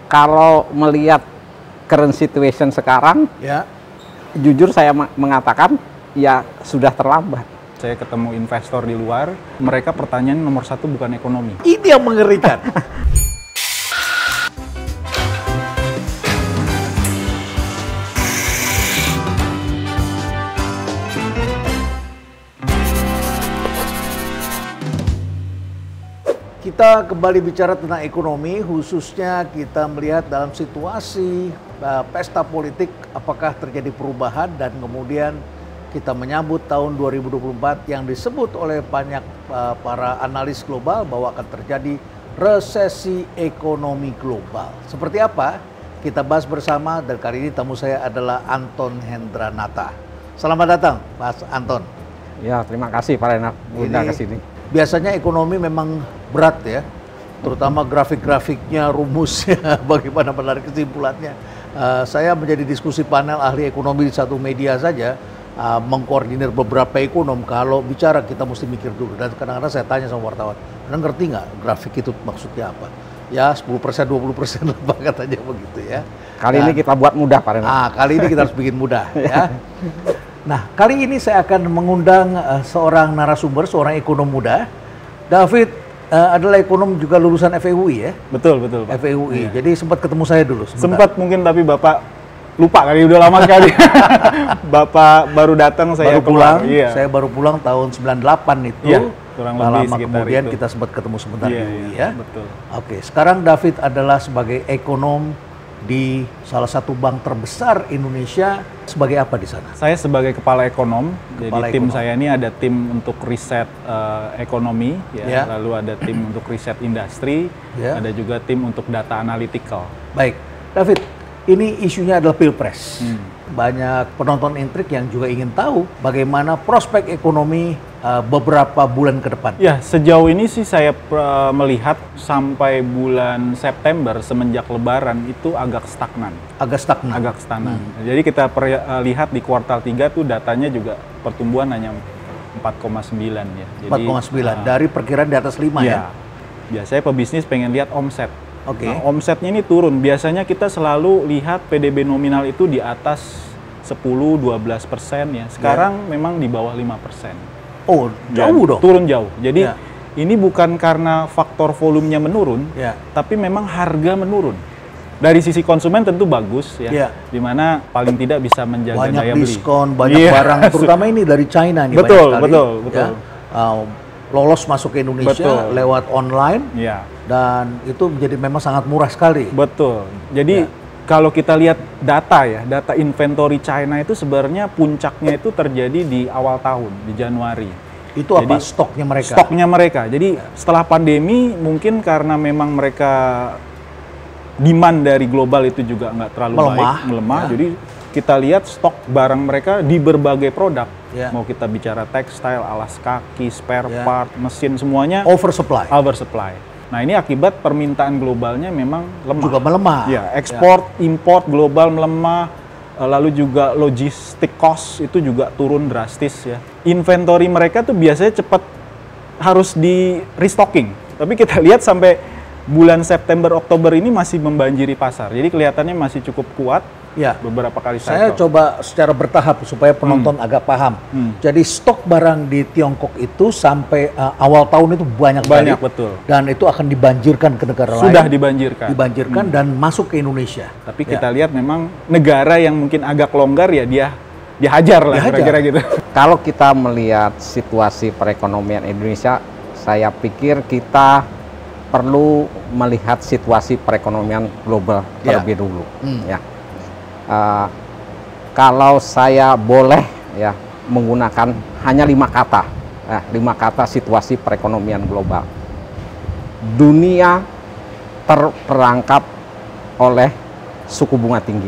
Kalau melihat current situation sekarang, Ya. jujur saya mengatakan ya sudah terlambat. Saya ketemu investor di luar, mereka pertanyaan nomor satu bukan ekonomi. Ini yang mengerikan. Kita kembali bicara tentang ekonomi, khususnya kita melihat dalam situasi pesta politik apakah terjadi perubahan, dan kemudian kita menyambut tahun 2024 yang disebut oleh banyak para analis global bahwa akan terjadi resesi ekonomi global. Seperti apa? Kita bahas bersama, dan kali ini tamu saya adalah Anton Hendranata. Selamat datang, Mas Anton. Ya, terima kasih Pak Renat udah ke sini. Biasanya ekonomi memang berat ya, terutama grafik-grafiknya, rumusnya, bagaimana menarik kesimpulannya. Saya menjadi diskusi panel ahli ekonomi di satu media saja, mengkoordinir beberapa ekonom. Kalau bicara kita mesti mikir dulu, dan kadang-kadang saya tanya sama wartawan, Anda ngerti nggak grafik itu maksudnya apa? Ya 10%, 20% lah katanya begitu ya. Kali ini kita buat mudah Pak Renat. Kali ini kita harus bikin mudah ya. Nah, kali ini saya akan mengundang seorang narasumber, seorang ekonom muda. David adalah ekonom juga lulusan FEUI ya? Betul, Pak. FEUI. Iya. Jadi sempat ketemu saya dulu sebentar. Sempat mungkin, tapi Bapak lupa kali, udah lama sekali. Bapak baru datang, saya baru pulang. Iya. Saya baru pulang tahun 98 itu. Iya, kurang lebih lama sekitar kemudian itu. kita sempat ketemu sebentar di UI ya. Betul. Oke, sekarang David adalah sebagai ekonom di salah satu bank terbesar Indonesia. Sebagai apa di sana? Saya sebagai kepala ekonom, jadi tim ekonom. saya ini ada tim untuk riset ekonomi, Ya. lalu ada tim untuk riset industri, Ya. ada juga tim untuk data analytical. Baik, David, ini isunya adalah Pilpres. Banyak penonton intrik yang juga ingin tahu bagaimana prospek ekonomi beberapa bulan ke depan. Ya, sejauh ini sih saya melihat sampai bulan September semenjak Lebaran itu agak stagnan. Agak stagnan. Jadi kita lihat di kuartal 3 tuh datanya juga pertumbuhan hanya 4,9 ya. Jadi 4,9 dari perkiraan di atas 5 ya. Biasanya pebisnis pengen lihat omset. Oke. Nah, omsetnya ini turun. Biasanya kita selalu lihat PDB nominal itu di atas 10-12% ya. Sekarang memang di bawah 5%. Oh, jauh dong. Turun jauh. Jadi Ya. ini bukan karena faktor volumenya menurun, Ya. tapi memang harga menurun. Dari sisi konsumen tentu bagus ya. Ya. Dimana paling tidak bisa menjaga Banyak daya beli. diskon, banyak Iya. barang, terutama ini dari China nih. Betul, banyak sekali, betul. ya. Lolos masuk ke Indonesia Betul. lewat online. Ya. Dan itu menjadi memang sangat murah sekali. Betul. Jadi kalau kita lihat data ya, data inventory China itu sebenarnya puncaknya itu terjadi di awal tahun, di Januari. Itu apa? Jadi, Stoknya mereka? Stoknya mereka. Jadi setelah pandemi mungkin karena memang mereka demand dari global itu juga nggak terlalu melemah. Ya. Jadi kita lihat stok barang mereka di berbagai produk. Ya. Mau kita bicara tekstil, alas kaki, spare Ya. part, mesin, semuanya Oversupply. oversupply. Nah, ini akibat permintaan globalnya memang lemah. Juga melemah. Ya, ekspor, import global melemah, lalu juga logistik cost itu juga turun drastis ya. Inventory mereka tuh biasanya cepat harus di restocking. Tapi kita lihat sampai bulan September, Oktober ini masih membanjiri pasar. Jadi kelihatannya masih cukup kuat. Ya. Beberapa kali Saya cycle. coba secara bertahap supaya penonton agak paham. Jadi stok barang di Tiongkok itu sampai awal tahun itu banyak sekali. Betul. Dan itu akan dibanjirkan ke negara lain. Sudah dibanjirkan. Dibanjirkan dan masuk ke Indonesia. Tapi kita lihat memang negara yang mungkin agak longgar ya dia hajar lah kira-kira gitu. Kalau kita melihat situasi perekonomian Indonesia, saya pikir kita perlu melihat situasi perekonomian global terlebih dulu. Ya. Kalau saya boleh ya menggunakan hanya 5 kata, 5 kata situasi perekonomian global. Dunia terperangkap oleh suku bunga tinggi.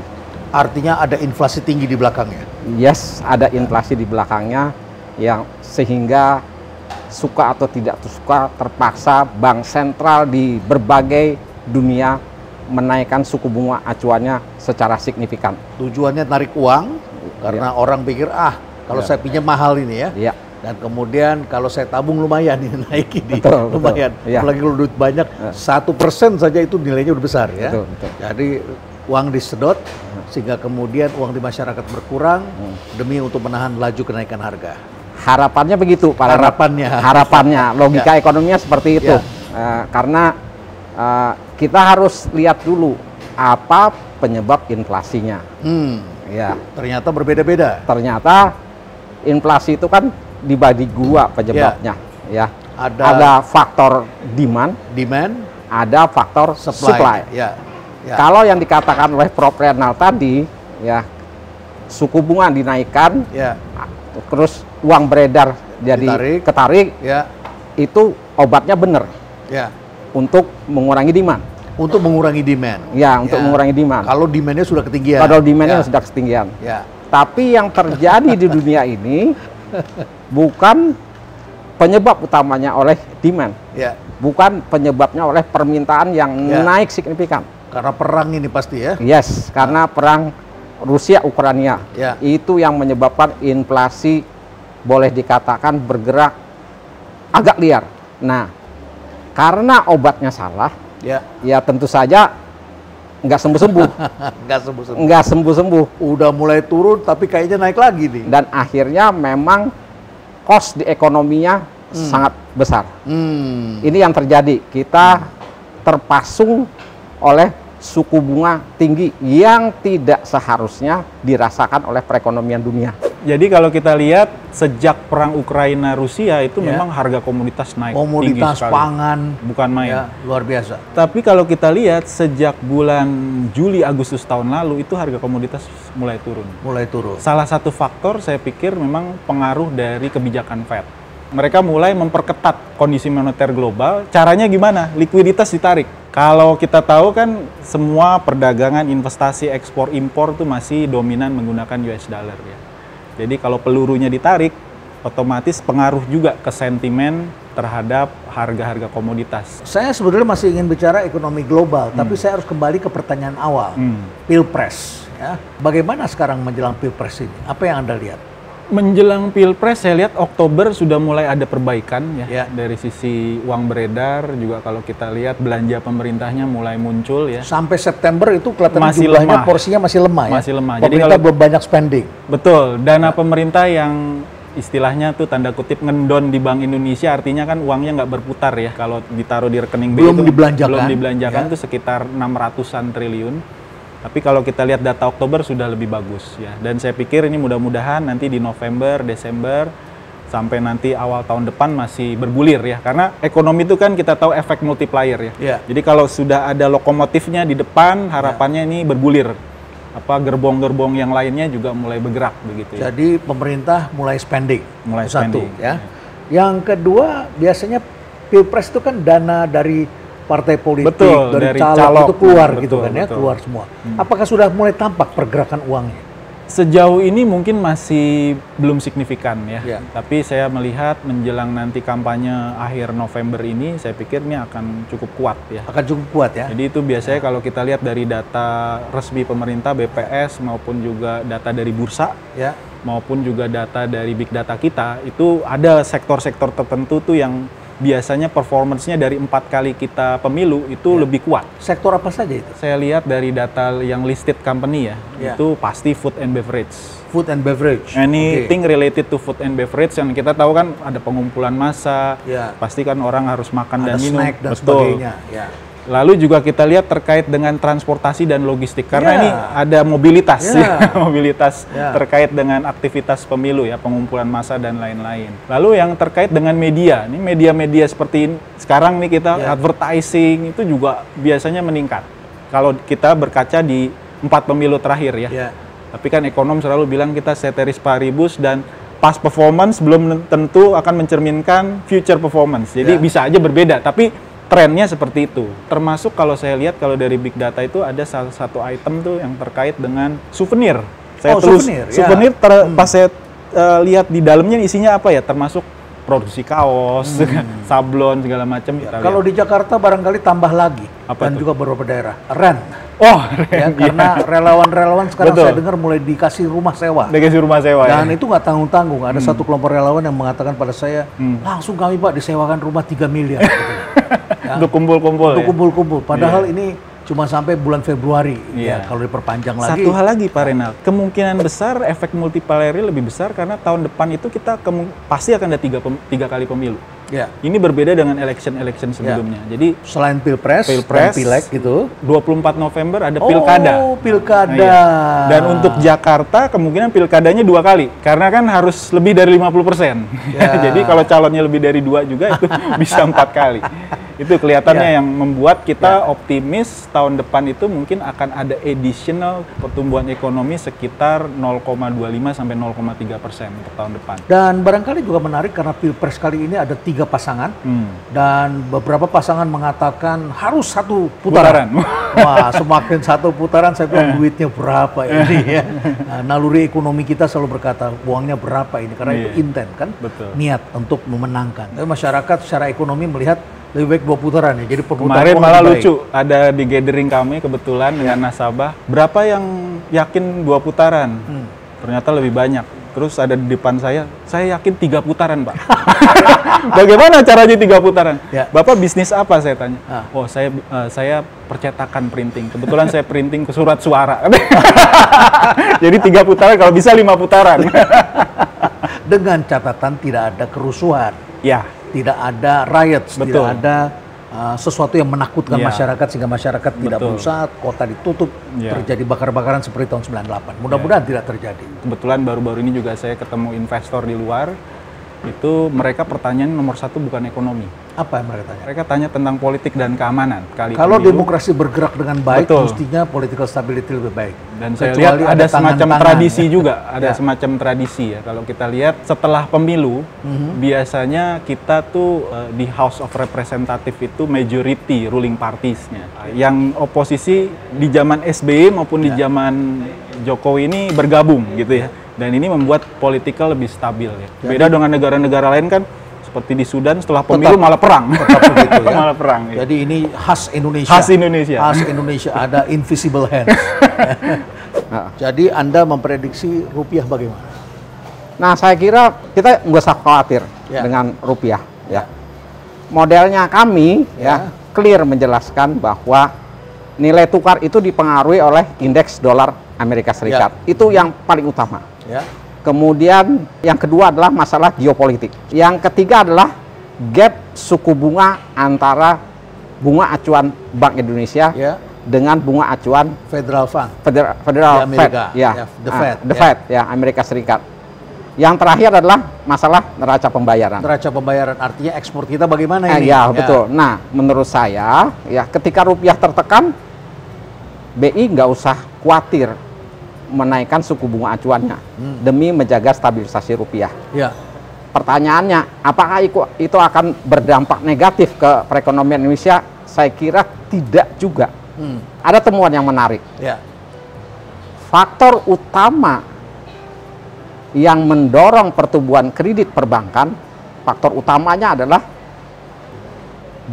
Artinya ada inflasi tinggi di belakangnya. Yes, ada inflasi di belakangnya yang sehingga suka atau tidak suka terpaksa bank sentral di berbagai dunia menaikkan suku bunga acuannya secara signifikan. Tujuannya tarik uang karena orang pikir kalau saya pinjam mahal ini ya. Iya. Dan kemudian kalau saya tabung lumayan ini naik ini, Betul, lumayan. iya. Apalagi kalau duit banyak, 1% saja itu nilainya udah besar ya. Betul, betul. Jadi uang disedot sehingga kemudian uang di masyarakat berkurang demi untuk menahan laju kenaikan harga. Harapannya begitu, Pak. Harapannya, logika ekonominya seperti itu. Karena kita harus lihat dulu apa penyebab inflasinya. Ya. Ternyata berbeda-beda. Ternyata inflasi itu kan dibagi dua penyebabnya. Ya. Ada faktor demand, ada faktor supply. Ya. Kalau yang dikatakan oleh Prof. Renal tadi, ya suku bunga dinaikkan, terus uang beredar jadi ketarik, itu obatnya benar. Untuk mengurangi demand. Untuk mengurangi demand. Ya, untuk mengurangi demand. Kalau demandnya sudah ketinggian. Kalau demandnya sudah ketinggian. Tapi yang terjadi di dunia ini bukan penyebab utamanya oleh demand. Bukan penyebabnya oleh permintaan yang naik signifikan. Karena perang ini pasti ya? Yes, karena perang Rusia-Ukraina. Itu yang menyebabkan inflasi boleh dikatakan bergerak agak liar. Nah, karena obatnya salah, ya tentu saja nggak sembuh-sembuh. Nggak sembuh-sembuh. Udah mulai turun tapi kayaknya naik lagi nih. Dan akhirnya memang cost di ekonominya sangat besar. Ini yang terjadi. Kita terpasung oleh suku bunga tinggi yang tidak seharusnya dirasakan oleh perekonomian dunia. Jadi kalau kita lihat sejak perang Ukraina-Rusia itu memang harga komoditas naik tinggi sekali. Komoditas pangan bukan main. Luar biasa. Tapi kalau kita lihat sejak bulan Juli Agustus tahun lalu itu harga komoditas mulai turun. Salah satu faktor saya pikir memang pengaruh dari kebijakan Fed. Mereka mulai memperketat kondisi moneter global. Caranya gimana? Likuiditas ditarik. Kalau kita tahu kan semua perdagangan, investasi, ekspor, impor itu masih dominan menggunakan US dollar ya. Jadi kalau pelurunya ditarik, otomatis pengaruh juga ke sentimen terhadap harga-harga komoditas. Saya sebenarnya masih ingin bicara ekonomi global, tapi saya harus kembali ke pertanyaan awal, Pilpres. Ya. Bagaimana sekarang menjelang Pilpres ini? Apa yang Anda lihat? Menjelang Pilpres, saya lihat Oktober sudah mulai ada perbaikan ya. Dari sisi uang beredar, juga kalau kita lihat belanja pemerintahnya mulai muncul ya. Sampai September itu kelihatan masih jumlahnya, lemah. Porsinya masih lemah ya? Masih lemah. Pemerintah jadi kalau belum banyak spending. Betul, dana pemerintah yang istilahnya tuh tanda kutip ngendon di Bank Indonesia, artinya kan uangnya nggak berputar ya. Kalau ditaruh di rekening BI itu belum dibelanjakan itu sekitar 600-an triliun. Tapi kalau kita lihat data Oktober sudah lebih bagus ya. Dan saya pikir ini mudah-mudahan nanti di November, Desember sampai nanti awal tahun depan masih bergulir ya. Karena ekonomi itu kan kita tahu efek multiplier ya. Jadi kalau sudah ada lokomotifnya di depan, harapannya ini bergulir. Gerbong-gerbong yang lainnya juga mulai bergerak begitu ya. Jadi pemerintah mulai spending. Satu ya. Yang kedua, biasanya Pilpres itu kan dana dari partai politik, dari caleg itu keluar gitu kan ya, keluar semua. Apakah sudah mulai tampak pergerakan uangnya? Sejauh ini mungkin masih belum signifikan ya. Tapi saya melihat menjelang nanti kampanye akhir November ini, saya pikir ini akan cukup kuat ya. Akan cukup kuat ya. Jadi itu biasanya kalau kita lihat dari data resmi pemerintah, BPS maupun juga data dari bursa, maupun juga data dari big data kita, itu ada sektor-sektor tertentu tuh yang biasanya performance-nya dari 4 kali kita pemilu itu lebih kuat. Sektor apa saja itu? Saya lihat dari data yang listed company ya, itu pasti food and beverage. Food and beverage. Anything related to food and beverage, yang kita tahu kan ada pengumpulan massa, pasti kan orang harus makan dan minum. Snack dan sebagainya. Lalu juga kita lihat terkait dengan transportasi dan logistik, karena ini ada mobilitas, mobilitas terkait dengan aktivitas pemilu ya, pengumpulan massa dan lain-lain. Lalu yang terkait dengan media, ini media-media seperti ini, sekarang nih kita advertising itu juga biasanya meningkat. Kalau kita berkaca di 4 pemilu terakhir ya. Tapi kan ekonom selalu bilang kita ceteris paribus dan past performance belum tentu akan mencerminkan future performance. Jadi bisa aja berbeda, tapi trennya seperti itu. Termasuk kalau saya lihat kalau dari big data itu ada salah satu item tuh yang terkait dengan souvenir. Saya souvenir pas saya lihat di dalamnya isinya apa ya, termasuk produksi kaos, sablon segala macam. Kalau di Jakarta barangkali tambah lagi dan juga beberapa daerah. Oh, Ya, karena relawan-relawan sekarang Betul. saya dengar mulai dikasih rumah sewa. dikasih rumah sewa ya. Dan itu nggak tanggung-tanggung. Ada satu kelompok relawan yang mengatakan pada saya, langsung kami Pak disewakan rumah 3 miliar. Ya, Untuk kumpul-kumpul. untuk ya? kumpul-kumpul. Padahal ini cuma sampai bulan Februari. Iya. Ya, kalau diperpanjang lagi. Satu hal lagi Pak Renal, kemungkinan besar efek multiplier lebih besar karena tahun depan itu kita pasti akan ada tiga kali pemilu. Ya. Ini berbeda dengan election sebelumnya. Jadi Selain pilpres, Pilpres, dan pileg gitu. 24 November ada pilkada. Oh, pilkada. Nah, iya. Dan untuk Jakarta kemungkinan pilkadanya 2 kali karena kan harus lebih dari 50%. Ya. Jadi kalau calonnya lebih dari 2 juga itu bisa 4 kali. Itu kelihatannya yang membuat kita optimis tahun depan itu mungkin akan ada additional pertumbuhan ekonomi sekitar 0,25 sampai 0,3% untuk tahun depan. Dan barangkali juga menarik karena pilpres kali ini ada 3 pasangan dan beberapa pasangan mengatakan harus 1 putaran. Wah, semakin 1 putaran saya bilang duitnya berapa ini ya. Nah, naluri ekonomi kita selalu berkata uangnya berapa ini karena itu intent kan. Betul. Niat untuk memenangkan. Tapi masyarakat secara ekonomi melihat lebih baik 2 putaran ya. Jadi perputaran Kemarin uang malah lebih baik. lucu, ada di gathering kami kebetulan dengan nasabah, berapa yang yakin 2 putaran? Ternyata lebih banyak. Terus ada di depan saya yakin 3 putaran Pak. Bagaimana caranya 3 putaran? Ya. Bapak bisnis apa saya tanya? Ah. Oh saya percetakan printing. Kebetulan saya printing ke surat suara. Jadi 3 putaran kalau bisa 5 putaran. Dengan catatan tidak ada kerusuhan. Ya. Tidak ada riots, Betul. tidak ada sesuatu yang menakutkan Iya. masyarakat sehingga masyarakat tidak Betul. berusaha, kota ditutup, Iya. terjadi bakar-bakaran seperti tahun 98. Mudah-mudahan tidak terjadi. Kebetulan baru-baru ini juga saya ketemu investor di luar. Itu mereka pertanyaan nomor 1 bukan ekonomi. Apa yang mereka tanya? Mereka tanya tentang politik dan keamanan. Kalau demokrasi bergerak dengan baik, Betul. mestinya political stability lebih baik. Dan saya Kecuali lihat ada semacam tangan-tangan, tradisi ya. juga, ada Ya. semacam tradisi ya. Kalau kita lihat setelah pemilu, biasanya kita tuh di House of Representative itu majority ruling parties-nya. Yang oposisi di zaman SBY maupun di zaman Jokowi ini bergabung gitu ya. Dan ini membuat politikal lebih stabil ya. Beda dengan negara-negara lain kan, seperti di Sudan setelah pemilu malah perang. Tetap begitu ya. Malah perang. Ya. Jadi ini khas Indonesia. Khas Indonesia. Khas Indonesia, ada invisible hands. Jadi Anda memprediksi rupiah bagaimana? Nah, saya kira kita nggak usah khawatir Ya. dengan rupiah. Ya. Modelnya kami ya clear menjelaskan bahwa nilai tukar itu dipengaruhi oleh indeks dolar Amerika Serikat. Itu yang paling utama. Ya. Kemudian yang kedua adalah masalah geopolitik. Yang ketiga adalah gap suku bunga antara bunga acuan Bank Indonesia Ya. dengan bunga acuan Federal Fund. Federal Di Amerika. Fed, ya, Ya, the Fed, the ya. Fed, ya, Amerika Serikat. Yang terakhir adalah masalah neraca pembayaran. Neraca pembayaran artinya ekspor kita bagaimana ini? Ya, betul. Nah, menurut saya, ya, ketika rupiah tertekan, BI nggak usah khawatir menaikkan suku bunga acuannya demi menjaga stabilisasi rupiah. Ya. Pertanyaannya, apakah itu akan berdampak negatif ke perekonomian Indonesia? Saya kira tidak juga. Ada temuan yang menarik. Ya. Faktor utama yang mendorong pertumbuhan kredit perbankan, faktor utamanya adalah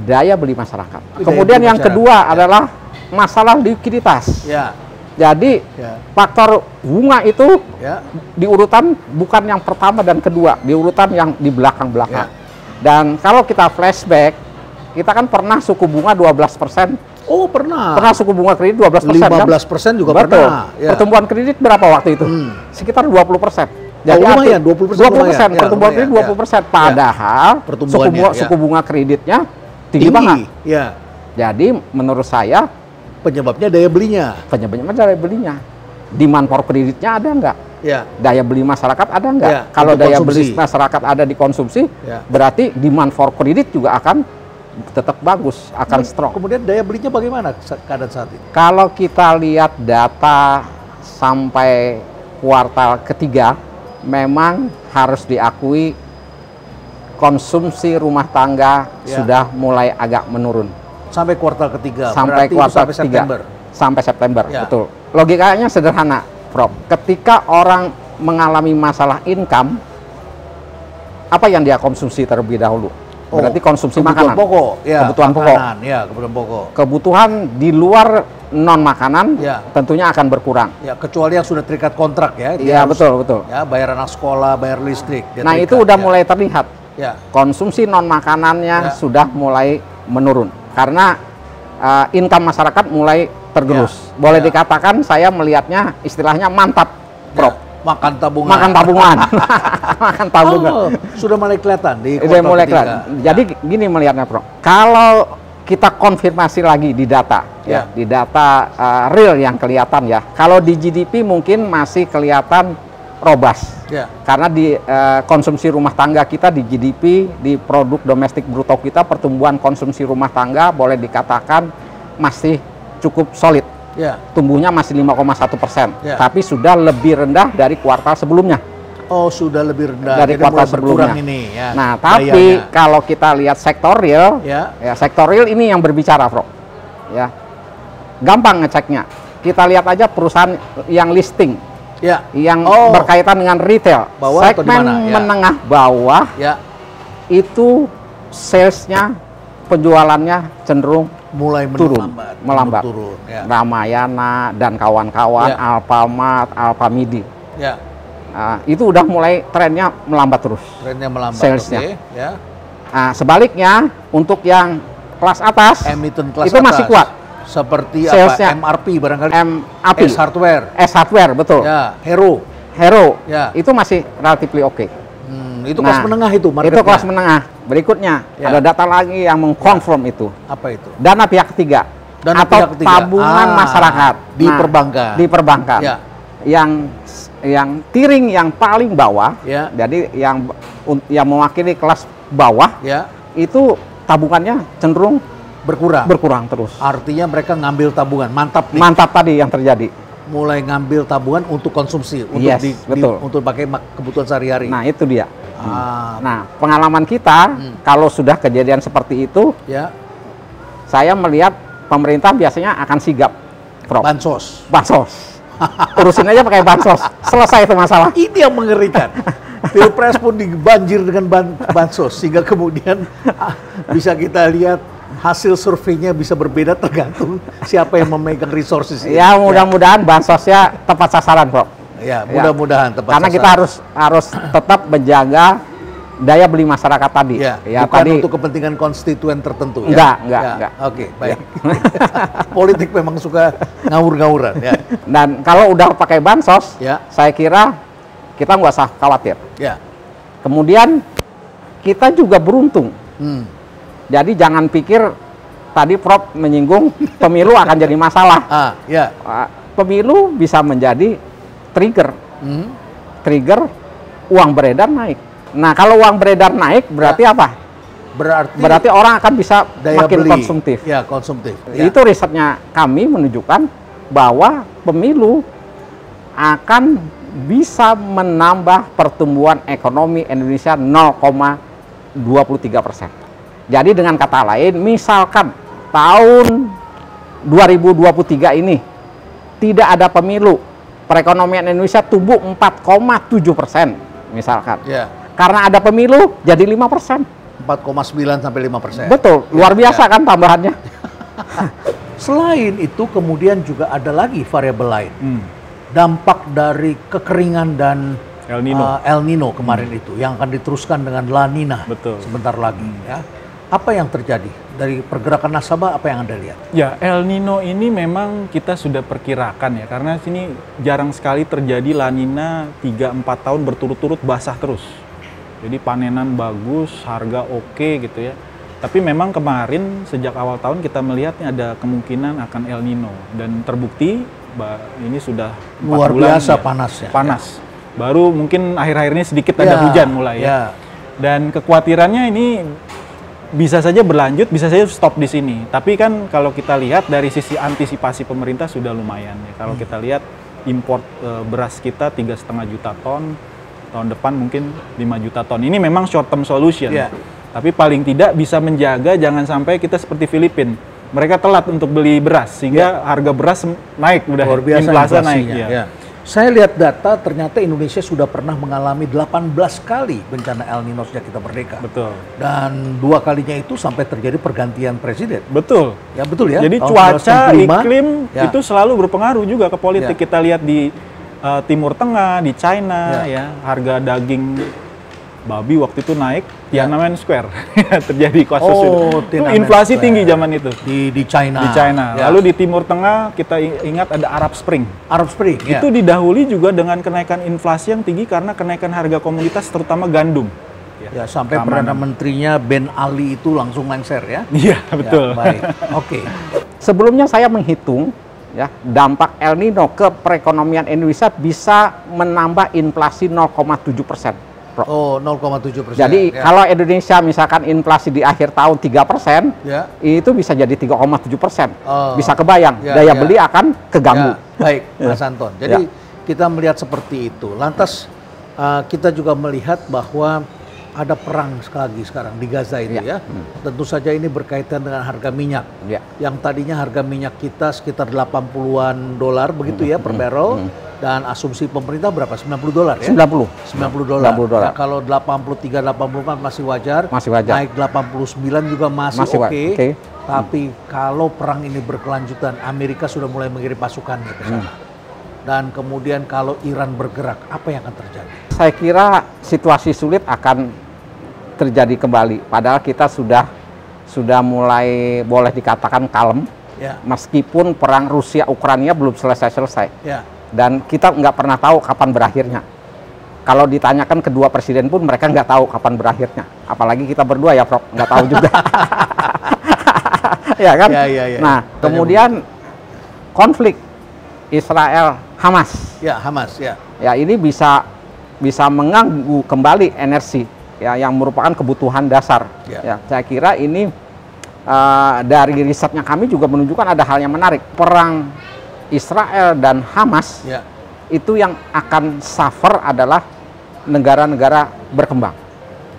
daya beli masyarakat. Kemudian beli yang masyarakat, kedua ya. adalah masalah likuiditas. Ya. Jadi Ya. faktor bunga itu Ya. di urutan bukan yang pertama dan kedua, di urutan yang di belakang-belakang. Ya. Dan kalau kita flashback, kita kan pernah suku bunga 12%. Oh, pernah. Pernah suku bunga kredit 12% kan? 15% juga Betul. pernah. Ya. Pertumbuhan kredit berapa waktu itu? Sekitar 20%. lumayan, 20% 20%, lumayan. Ya, pertumbuhan kredit lumayan, 20%. ya. Padahal Pertumbuhannya, suku bunga kreditnya tinggi Tinggi. banget. Ya. Jadi menurut saya Penyebabnya daya belinya. penyebabnya daya belinya. Demand for kreditnya ada nggak? Ya. Daya beli masyarakat ada nggak? Ya, Kalau untuk daya konsumsi. beli masyarakat ada di konsumsi, Ya. berarti demand for kredit juga akan tetap bagus, akan strong. Kemudian daya belinya bagaimana keadaan saat ini? Kalau kita lihat data sampai kuartal ketiga, memang harus diakui konsumsi rumah tangga Ya. sudah mulai agak menurun. Sampai kuartal ketiga. Sampai berarti itu kuartal sampai ketiga. September. Sampai September, Ya. betul. Logikanya sederhana, Prof. Ketika orang mengalami masalah income, apa yang dia konsumsi terlebih dahulu? berarti konsumsi kebutuhan makanan. pokok, ya, Kebutuhan makanan, ya, kebutuhan pokok. Kebutuhan di luar non makanan Ya. tentunya akan berkurang. Ya, kecuali yang sudah terikat kontrak ya. Dia Iya, harus, betul. Ya, bayar anak sekolah, bayar listrik. dia Nah, terikat, itu udah ya. mulai terlihat. Ya, Konsumsi non makanannya Ya. sudah mulai menurun karena income masyarakat mulai tergerus. Boleh Ya. dikatakan saya melihatnya istilahnya mantap, Prof. ya, makan tabungan. Makan tabungan. Makan tabungan. Oh, sudah mulai kelihatan di Udah kuartal mulai ketiga. kelihatan. Jadi gini melihatnya, Prof. Kalau kita konfirmasi lagi di data, Ya. di data real yang kelihatan ya. Kalau di GDP mungkin masih kelihatan robust. Ya, Karena di konsumsi rumah tangga kita di GDP, di produk domestik bruto kita, pertumbuhan konsumsi rumah tangga boleh dikatakan masih cukup solid. ya. Tumbuhnya masih 5,1%, Ya. tapi sudah lebih rendah dari kuartal sebelumnya. Oh, sudah lebih rendah. Dari Jadi kuartal mulai berkurang sebelumnya. ini ya. Nah, tapi gayanya. kalau kita lihat sektor real, Ya. sektor real ini yang berbicara, Bro. Ya, gampang ngeceknya. Kita lihat aja perusahaan yang listing, Ya. yang Oh. berkaitan dengan retail, Bawah atau di segmen mana? Ya. menengah bawah Ya, itu salesnya, penjualannya cenderung mulai turun, melambat. Turun, ya. Ramayana dan kawan-kawan, Ya. Alfamart, Alfamidi. Ya, Itu udah mulai trennya melambat terus. trennya melambat. Salesnya. Oke, ya. Sebaliknya untuk yang kelas atas Emiten kelas itu atas. masih kuat. Seperti Salesnya. apa? MRP barangkali. MAP, S Hardware. S Hardware, betul. Ya, Hero. Hero, Ya. itu masih relatively oke. Itu kelas menengah itu Itu marketnya. kelas menengah. Berikutnya Ya. ada data lagi yang mengkonfirm itu. Apa itu? Dana pihak ketiga Dana atau pihak ketiga. tabungan masyarakat Di perbankan. Di perbankan. Ya. Yang tiring yang paling bawah, Ya. jadi yang mewakili kelas bawah Ya, itu tabungannya cenderung berkurang. berkurang terus. Artinya mereka ngambil tabungan. Mantap nih. Mantap tadi yang terjadi. Mulai ngambil tabungan untuk konsumsi, untuk Yes, betul. untuk pakai kebutuhan sehari-hari. Nah, itu dia. Ah, Nah, pengalaman kita kalau sudah kejadian seperti itu, ya, saya melihat pemerintah biasanya akan sigap, Prof. bansos. Bansos. Urusin aja pakai bansos. Selesai itu masalah. Ini yang mengerikan. Pilpres pun dibanjir dengan bansos, sehingga kemudian bisa kita lihat hasil surveinya bisa berbeda tergantung siapa yang memegang resources ini. Ya, mudah-mudahan bansosnya tepat sasaran, Prof. Ya, mudah-mudahan tepat Karena kita harus tetap menjaga daya beli masyarakat tadi. ya, bukan tadi untuk kepentingan konstituen tertentu. Enggak, ya? enggak. Oke, baik. Politik memang suka ngawur-ngawuran. Ya, Dan kalau udah pakai bansos, Ya. saya kira kita nggak usah khawatir. ya. Kemudian kita juga beruntung. Hmm. Jadi jangan pikir tadi Prof menyinggung pemilu akan jadi masalah. Ya. Pemilu bisa menjadi trigger. Hmm. Trigger uang beredar naik. Nah, kalau uang beredar naik berarti apa? Berarti orang akan bisa daya makin beli. konsumtif. Ya, konsumtif. Ya. Itu risetnya kami menunjukkan bahwa pemilu akan bisa menambah pertumbuhan ekonomi Indonesia 0,23%. Jadi dengan kata lain, misalkan tahun 2023 ini tidak ada pemilu, perekonomian Indonesia tumbuh 4,7%, misalkan. Ya. Karena ada pemilu, jadi 5%. 4,9 sampai 5%. Betul, luar biasa kan tambahannya. Selain itu kemudian juga ada lagi variabel lain. Dampak dari kekeringan dan El Nino kemarin itu yang akan diteruskan dengan La Nina Betul. sebentar lagi ya. Apa yang terjadi dari pergerakan nasabah, apa yang Anda lihat? Ya, El Nino ini memang kita sudah perkirakan ya, karena sini jarang sekali terjadi La Nina 3-4 tahun berturut-turut basah terus. Jadi panenan bagus, harga oke gitu ya. Tapi memang kemarin sejak awal tahun kita melihatnya ada kemungkinan akan El Nino, dan terbukti ini sudah 4 Luar bulan biasa ya, panasnya. panas. Baru mungkin akhir-akhir ini sedikit Ya, ada hujan mulai ya. ya. Dan kekhawatirannya ini bisa saja berlanjut, bisa saja stop di sini. Tapi kan kalau kita lihat dari sisi antisipasi pemerintah sudah lumayan ya. Kalau kita lihat import beras kita 3,5 juta ton, tahun depan mungkin 5 juta ton. Ini memang short term solution. Ya. Tapi paling tidak bisa menjaga jangan sampai kita seperti Filipina. Mereka telat untuk beli beras sehingga harga beras naik, udah Luar biasa inflasi naik. inflasinya, Ya. ya. Saya lihat data, ternyata Indonesia sudah pernah mengalami 18 kali bencana El Nino sejak kita merdeka. Betul. Dan 2 kalinya itu sampai terjadi pergantian presiden. Betul. Ya betul ya. Jadi Tahun cuaca, 1965, iklim ya. itu selalu berpengaruh juga ke politik. Ya. Kita lihat di Timur Tengah, di China, Ya. ya harga daging babi waktu itu naik, Tiananmen Square terjadi kasus itu Tiananmen inflasi Square. tinggi zaman itu Di China. di China. Ya. Lalu di Timur Tengah kita ingat ada Arab Spring. Arab Spring. Ya. Itu didahului juga dengan kenaikan inflasi yang tinggi karena kenaikan harga komoditas terutama gandum. Ya, sampai Keamanan. Perdana Menterinya Ben Ali itu langsung lengser ya. Iya, betul. Ya, baik. Oke. Sebelumnya saya menghitung ya dampak El Nino ke perekonomian Indonesia bisa menambah inflasi 0,7%. Oh, 0,7%. Jadi ya. kalau Indonesia misalkan inflasi di akhir tahun 3%, Ya. itu bisa jadi 3,7%. Oh. Bisa kebayang, Ya, daya ya. beli akan keganggu. Ya, baik, Mas Ya. Anton. Jadi kita melihat seperti itu. Lantas kita juga melihat bahwa ada perang sekali lagi sekarang di Gaza itu ya. Tentu saja ini berkaitan dengan harga minyak. Ya. Yang tadinya harga minyak kita sekitar 80-an dolar begitu ya per barrel. Dan asumsi pemerintah berapa? 90 dolar ya? 90. 90 dolar. 90 dolar. Ya, kalau 83, 84 masih wajar. Masih wajar. Naik 89 juga masih Masih oke. oke. Tapi kalau perang ini berkelanjutan, Amerika sudah mulai mengirim pasukan ke sana. Dan kemudian kalau Iran bergerak, apa yang akan terjadi? Saya kira situasi sulit akan terjadi kembali. Padahal kita sudah mulai boleh dikatakan kalem. Ya, Meskipun perang Rusia-Ukraina belum selesai-selesai. ya. Dan kita nggak pernah tahu kapan berakhirnya. Kalau ditanyakan kedua presiden pun mereka nggak tahu kapan berakhirnya. Apalagi kita berdua ya, Prof, nggak tahu juga. Ya kan? Ya. Nah, kemudian konflik Israel-Hamas. Ya, Hamas, ya. Ya, ini bisa mengganggu kembali energi ya yang merupakan kebutuhan dasar. Ya. Ya, saya kira ini dari risetnya kami juga menunjukkan ada hal yang menarik. Perang Israel dan Hamas Ya, itu yang akan suffer adalah negara-negara berkembang,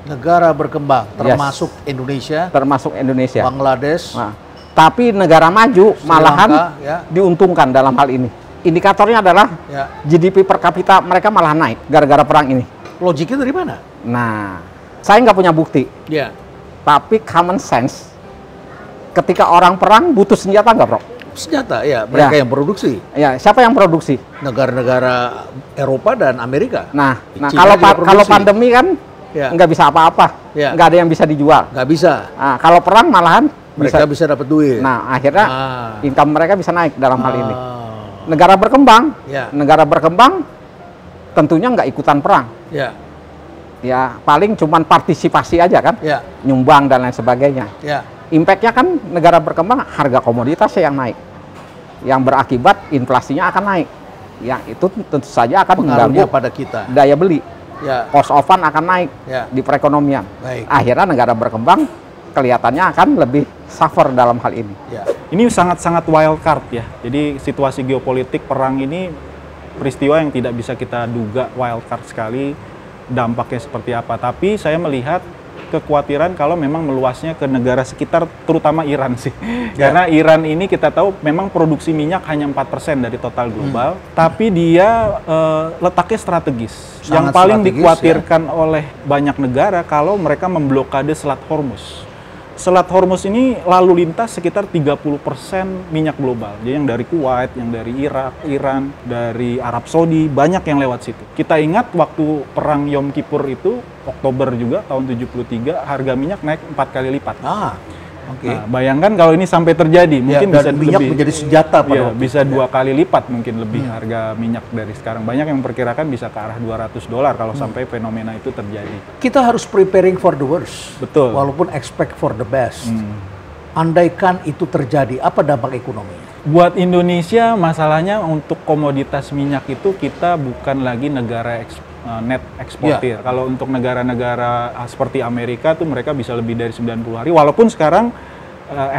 negara berkembang, Yes. termasuk Indonesia, termasuk Indonesia. Bangladesh, Nah, tapi negara maju Sri malahan Lanka, ya. diuntungkan dalam hal ini. Indikatornya adalah Ya. GDP per kapita mereka malah naik gara-gara perang ini. Logiknya dari mana? Nah, saya nggak punya bukti, Ya, tapi common sense. Ketika orang perang butuh senjata nggak, Bro? senjata, ya. Mereka Ya. yang produksi. Ya, siapa yang produksi? Negara-negara Eropa dan Amerika. Nah, Cina kalau juga kalau produksi. pandemi kan Ya. nggak bisa apa-apa, Ya. nggak ada yang bisa dijual. Nggak bisa. Nah, kalau perang malahan Mereka bisa dapat duit. Nah, akhirnya income mereka bisa naik dalam hal ini. Negara Ya. berkembang tentunya nggak ikutan perang. Ya, Ya, paling cuman partisipasi aja kan, ya, nyumbang dan lain sebagainya. ya. Impact-nya kan negara berkembang harga komoditasnya yang naik, yang berakibat inflasinya akan naik. Yang itu tentu saja akan Pengaruhnya mengganggu pada kita. daya beli, Ya, cost of fund akan naik ya. di perekonomian. Baik. Akhirnya negara berkembang kelihatannya akan lebih suffer dalam hal ini. Ya. Ini sangat-sangat wild card ya. Jadi situasi geopolitik perang ini peristiwa yang tidak bisa kita duga, wild card sekali dampaknya seperti apa. Tapi saya melihat kekhawatiran kalau memang meluasnya ke negara sekitar, terutama Iran sih. Karena Iran ini kita tahu memang produksi minyak hanya 4% dari total global, tapi dia letaknya strategis. Sangat Yang paling strategis, dikhawatirkan oleh banyak negara kalau mereka memblokade Selat Hormuz. Selat Hormuz ini lalu lintas sekitar 30% minyak global. Jadi yang dari Kuwait, yang dari Irak, Iran, dari Arab Saudi, banyak yang lewat situ. Kita ingat waktu perang Yom Kippur itu, Oktober juga tahun 73, harga minyak naik 4 kali lipat. Oke. Nah, bayangkan kalau ini sampai terjadi, mungkin dan bisa minyak lebih, menjadi senjata pada iya, waktu bisa itu, 2 kali lipat mungkin lebih harga minyak dari sekarang. Banyak yang memperkirakan bisa ke arah $200 kalau sampai fenomena itu terjadi. Kita harus preparing for the worst. Betul. Walaupun expect for the best. Andaikan itu terjadi, apa dampak ekonomi? Buat Indonesia, masalahnya untuk komoditas minyak itu kita bukan lagi negara net eksportir. Kalau untuk negara-negara seperti Amerika tuh mereka bisa lebih dari 90 hari. Walaupun sekarang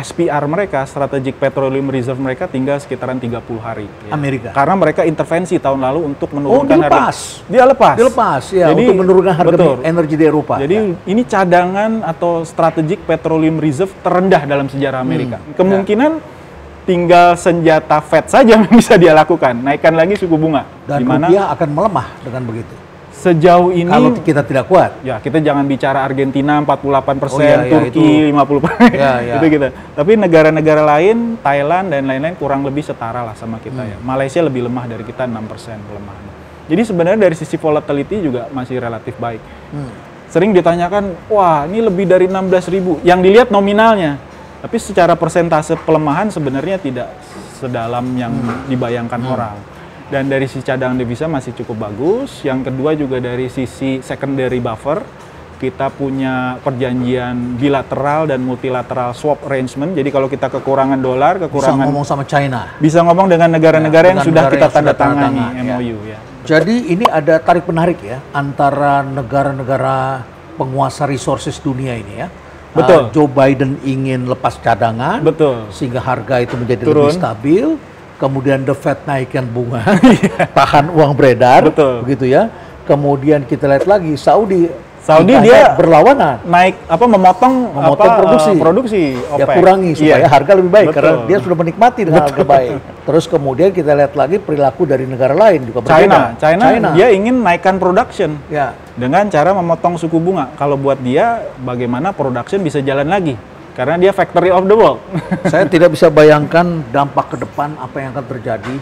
SPR mereka, Strategic Petroleum Reserve mereka tinggal sekitaran 30 hari. Ya. Amerika. Karena mereka intervensi tahun lalu untuk menurunkan dilepas. harga. Dia lepas. Dilepas, ya, Jadi, untuk menurunkan harga betul. energi di Eropa. Jadi ini cadangan atau Strategic Petroleum Reserve terendah dalam sejarah Amerika. Kemungkinan tinggal senjata Fed saja yang bisa dia lakukan, naikkan lagi suku bunga. Dan Dimana rupiah akan melemah dengan begitu. sejauh ini Kalau kita tidak kuat. ya kita jangan bicara Argentina 48%, Oh, iya, iya, Turki 50%, Iya, iya. gitu gitu. Tapi negara-negara lain, Thailand dan lain-lain kurang lebih setara lah sama kita ya. Malaysia lebih lemah dari kita 6% pelemahannya. Jadi sebenarnya dari sisi volatility juga masih relatif baik. Sering ditanyakan, wah ini lebih dari 16.000. Yang dilihat nominalnya, tapi secara persentase pelemahan sebenarnya tidak sedalam yang dibayangkan orang. Dan dari sisi cadangan devisa masih cukup bagus. Yang kedua juga dari sisi secondary buffer, kita punya perjanjian bilateral dan multilateral swap arrangement. Jadi kalau kita kekurangan dolar, Bisa kekurangan ngomong sama China. bisa ngomong dengan negara-negara yang dengan sudah negara kita yang sudah tanda tangani tanda tangan, MOU ya. Jadi ini ada tarik menarik ya antara negara-negara penguasa resources dunia ini ya. Betul. Joe Biden ingin lepas cadangan, Betul. sehingga harga itu menjadi Turun. lebih stabil. Kemudian the Fed naikkan bunga, tahan uang beredar, Betul. begitu ya. Kemudian kita lihat lagi Saudi dia berlawanan, naik memotong produksi ya OPEC. kurangi supaya Iya. harga lebih baik Betul. karena dia sudah menikmati dengan harga baik. Terus kemudian kita lihat lagi perilaku dari negara lain juga berbeda. China dia ingin naikkan production Ya, dengan cara memotong suku bunga. Kalau buat dia bagaimana production bisa jalan lagi karena dia factory of the world. saya tidak bisa bayangkan dampak ke depan apa yang akan terjadi.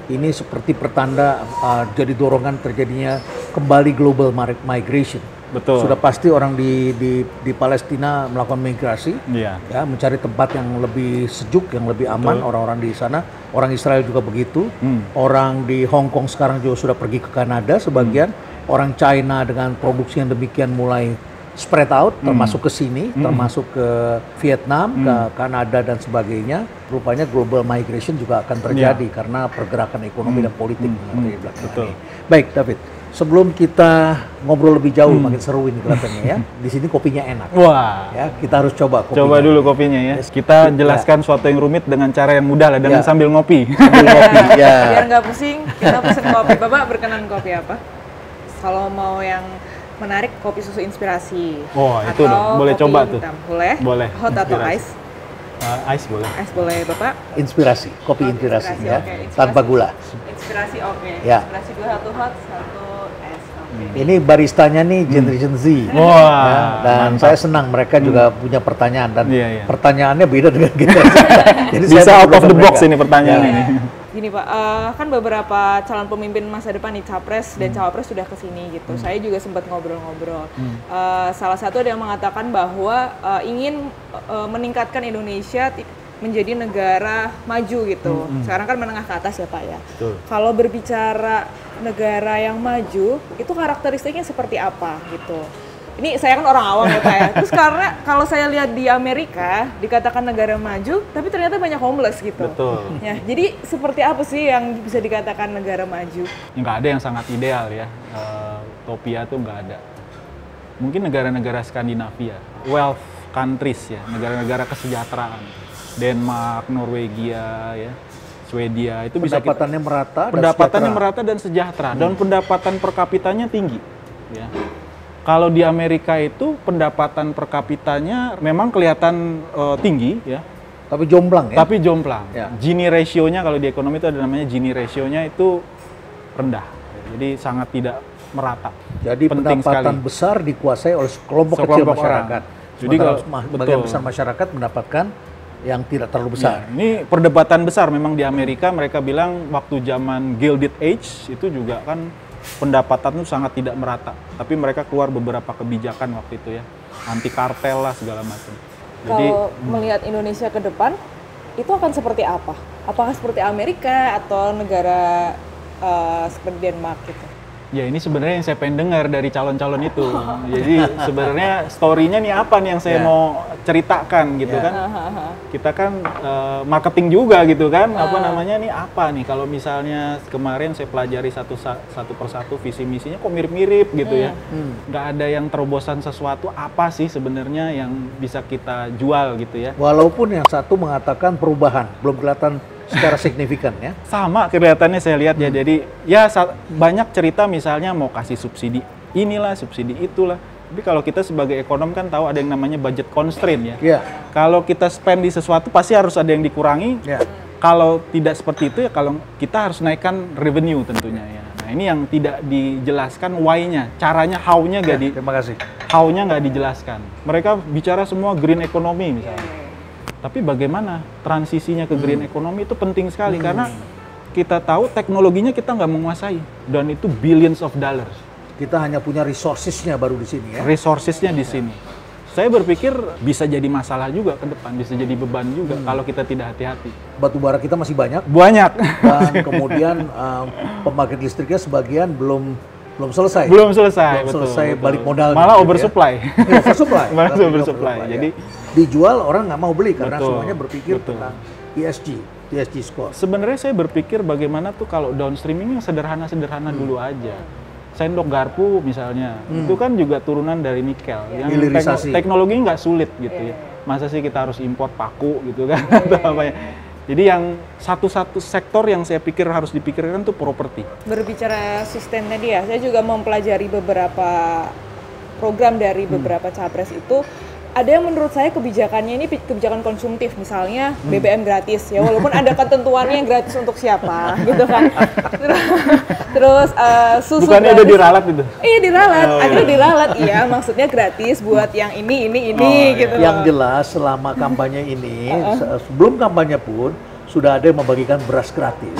Ini seperti pertanda jadi dorongan terjadinya kembali global migration. Betul. Sudah pasti orang di Palestina melakukan migrasi, Iya. ya mencari tempat yang lebih sejuk, yang lebih aman. Orang-orang di sana, orang Israel juga begitu. Orang di Hong Kong sekarang juga sudah pergi ke Kanada sebagian. Orang China dengan produksi yang demikian mulai spread out, termasuk ke sini, termasuk ke Vietnam, ke Kanada dan sebagainya. Rupanya global migration juga akan terjadi karena pergerakan ekonomi dan politik yang terjadi belakangan Betul. ini. Baik, David. Sebelum kita ngobrol lebih jauh, makin seru ini kelihatannya ya. Di sini kopinya enak. Wah. Ya, kita harus coba kopinya. Coba dulu kopinya ya. Kita jelaskan suatu yang rumit dengan cara yang mudah lah, dengan Ya. sambil ngopi. Sambil kopi, ya. Biar nggak pusing, kita pesen kopi. Bapak berkenan kopi apa? Kalau mau yang menarik, kopi susu inspirasi. Oh, itu Atau dong. Boleh kopi coba tuh. hitam. Boleh? Boleh. Hot atau Inspirasi. ice? Ice boleh. Ice boleh, Bapak? Inspirasi, kopi inspirasi ya. oke. Inspirasi. Tanpa gula. Inspirasi oke. Ya. Inspirasi 2, 1 hot, 1 es. Oke. Ini baristanya nih Generation Z. Wah, Ya, dan mantap. saya senang mereka juga punya pertanyaan dan Iya, iya. pertanyaannya beda dengan kita. Jadi Bisa saya out of the mereka. box ini pertanyaan Ya. ini. Gini Pak, kan beberapa calon pemimpin masa depan nih, capres dan cawapres sudah kesini gitu. Saya juga sempat ngobrol-ngobrol. Salah satu ada yang mengatakan bahwa ingin meningkatkan Indonesia menjadi negara maju gitu. Sekarang kan menengah ke atas ya Pak ya. Betul. Kalau berbicara negara yang maju, itu karakteristiknya seperti apa gitu. Ini saya kan orang awam ya Pak ya. Terus karena kalau saya lihat di Amerika dikatakan negara maju, tapi ternyata banyak homeless gitu. Betul. Ya, jadi seperti apa sih yang bisa dikatakan negara maju? Nggak ada yang sangat ideal ya. Utopia tuh nggak ada. Mungkin negara-negara Skandinavia, wealth countries ya, negara-negara kesejahteraan. Denmark, Norwegia, ya, Swedia itu bisa kita, Pendapatannya merata. dan pendapatannya sejahtera. merata dan sejahtera dan pendapatan per kapitanya tinggi. Ya. Kalau di Amerika itu pendapatan per kapitanya memang kelihatan tinggi ya, Tapi jomplang ya. tapi jomplang. Ya. Gini ratio-nya kalau di ekonomi itu ada namanya Gini ratio-nya itu rendah. Jadi sangat tidak merata. Jadi penting pendapatan sekali. besar dikuasai oleh kelompok kecil Sekelompok masyarakat. orang. Jadi Sementara kalau- bagian betul. besar masyarakat mendapatkan yang tidak terlalu Ya, besar. ini perdebatan besar memang di Amerika. Mereka bilang waktu zaman Gilded Age itu juga kan pendapatan itu sangat tidak merata. Tapi mereka keluar beberapa kebijakan waktu itu ya, anti kartel lah segala macam. Jadi Kalau melihat Indonesia ke depan, itu akan seperti apa? Apakah seperti Amerika atau negara seperti Denmark gitu? ya ini sebenarnya yang saya pengen dengar dari calon-calon itu. Jadi sebenarnya story-nya nih apa nih yang saya Ya. mau ceritakan gitu Ya. kan. Kita kan marketing juga gitu kan, apa namanya nih apa nih kalau misalnya kemarin saya pelajari satu persatu visi misinya kok mirip-mirip gitu ya. Nggak ada yang terobosan sesuatu, apa sih sebenarnya yang bisa kita jual gitu ya. Walaupun yang satu mengatakan perubahan, belum kelihatan secara signifikan ya. Sama kelihatannya saya lihat ya, jadi ya banyak cerita misalnya mau kasih subsidi inilah, subsidi itulah. Tapi kalau kita sebagai ekonom kan tahu ada yang namanya budget constraint ya. Iya. Kalau kita spend di sesuatu pasti harus ada yang dikurangi. Ya. Kalau tidak seperti itu ya kalau kita harus naikkan revenue tentunya ya. Nah ini yang tidak dijelaskan why-nya, caranya how-nya Terima kasih. how-nya nggak dijelaskan. Mereka bicara semua green economy misalnya. Tapi bagaimana transisinya ke green economy itu penting sekali karena kita tahu teknologinya kita nggak menguasai dan itu billions of dollars. Kita hanya punya resources-nya baru di sini ya. Resources-nya di sini. Saya berpikir bisa jadi masalah juga ke depan, bisa jadi beban juga kalau kita tidak hati-hati. Batu bara kita masih banyak Banyak. dan kemudian pembangkit listriknya sebagian belum selesai. Belum selesai, Belum betul, selesai betul. balik modal. Malah gitu oversupply. Ya. Oversupply. Malah Tapi oversupply. ya. Jadi dijual orang nggak mau beli karena Betul, semuanya berpikir betul. tentang ESG score. sebenarnya saya berpikir bagaimana tuh kalau downstreaming yang sederhana-sederhana dulu aja. Sendok garpu misalnya, itu kan juga turunan dari nikel. Yang Hilirisasi. teknologi nggak sulit gitu ya. Masa sih kita harus import paku gitu kan? Atau apa ya. Jadi yang satu-satu sektor yang saya pikir harus dipikirkan tuh properti. Berbicara sustain tadi ya, saya juga mempelajari beberapa program dari beberapa capres itu. Ada yang menurut saya kebijakannya ini kebijakan konsumtif, misalnya BBM gratis ya, walaupun ada ketentuannya yang gratis untuk siapa gitu kan. Terus susu Bukannya gratis. udah diralat itu? Iya diralat, Oh, akhirnya iya. diralat, iya maksudnya gratis buat yang ini gitu. Yang jelas selama kampanye ini, sebelum kampanye pun sudah ada yang membagikan beras gratis.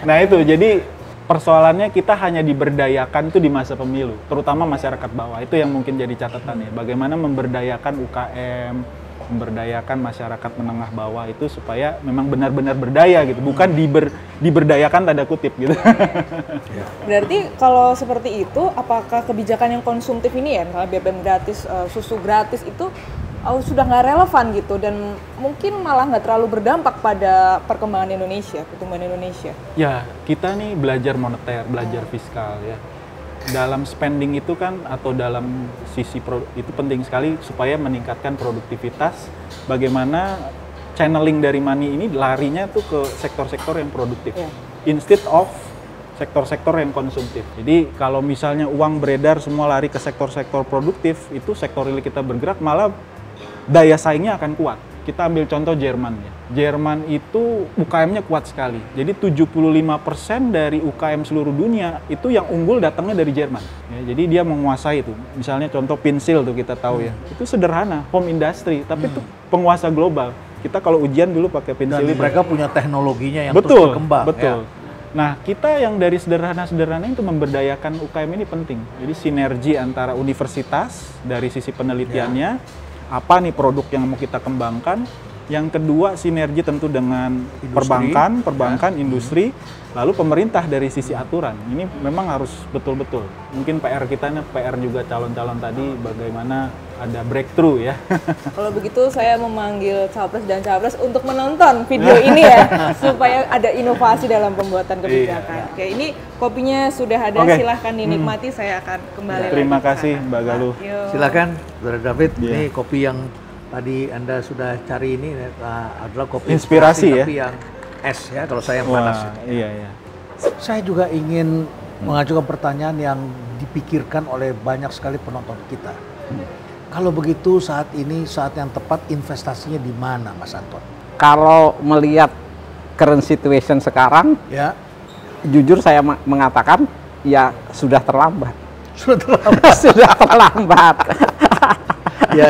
Nah itu, jadi persoalannya kita hanya diberdayakan itu di masa pemilu, terutama masyarakat bawah. Itu yang mungkin jadi catatan ya. Bagaimana memberdayakan UKM, memberdayakan masyarakat menengah bawah itu supaya memang benar-benar berdaya gitu, bukan diberdayakan tanda kutip gitu. Berarti kalau seperti itu, apakah kebijakan yang konsumtif ini ya, misalnya BBM gratis, susu gratis itu sudah nggak relevan gitu dan mungkin malah nggak terlalu berdampak pada perkembangan Indonesia, pertumbuhan Indonesia? Ya, kita nih belajar moneter, belajar fiskal ya. Dalam spending itu kan atau dalam sisi itu penting sekali supaya meningkatkan produktivitas. Bagaimana channeling dari money ini larinya tuh ke sektor-sektor yang produktif, instead of sektor-sektor yang konsumtif. Jadi kalau misalnya uang beredar semua lari ke sektor-sektor produktif, itu sektor real kita bergerak malah daya saingnya akan kuat. Kita ambil contoh Jerman ya. Jerman itu UKM-nya kuat sekali. Jadi 75% dari UKM seluruh dunia itu yang unggul datangnya dari Jerman. Ya, jadi dia menguasai itu. Misalnya contoh pensil tuh kita tahu ya. Itu sederhana, home industry, tapi itu penguasa global. Kita kalau ujian dulu pakai pensil Dan itu. mereka punya teknologinya yang Betul, terus berkembang. betul. Ya. Nah, kita yang dari sederhana-sederhana itu memberdayakan UKM ini penting. Jadi sinergi antara universitas dari sisi penelitiannya, apa nih produk yang mau kita kembangkan. Yang kedua, sinergi tentu dengan perbankan, industri, lalu pemerintah dari sisi aturan. Ini memang harus betul-betul. Mungkin PR kita, PR juga calon-calon tadi, bagaimana ada breakthrough ya. Kalau begitu saya memanggil Capres dan Capres untuk menonton video ini ya, supaya ada inovasi dalam pembuatan kebijakan. Oke, ini kopinya sudah ada, silahkan dinikmati, saya akan kembali lagi Terima ke kasih sana. Mbak Galuh. Yuk. Silakan, Saudara David. Ini kopi yang tadi Anda sudah cari ini adalah kopi Inspirasi ya? tapi yang es ya, kalau saya yang panas. Wah, iya. Saya juga ingin mengajukan pertanyaan yang dipikirkan oleh banyak sekali penonton kita. Kalau begitu saat ini saat yang tepat investasinya di mana, Mas Anton? Kalau melihat current situation sekarang, Ya, jujur saya mengatakan ya sudah terlambat. sudah terlambat. Sudah terlambat. Ya.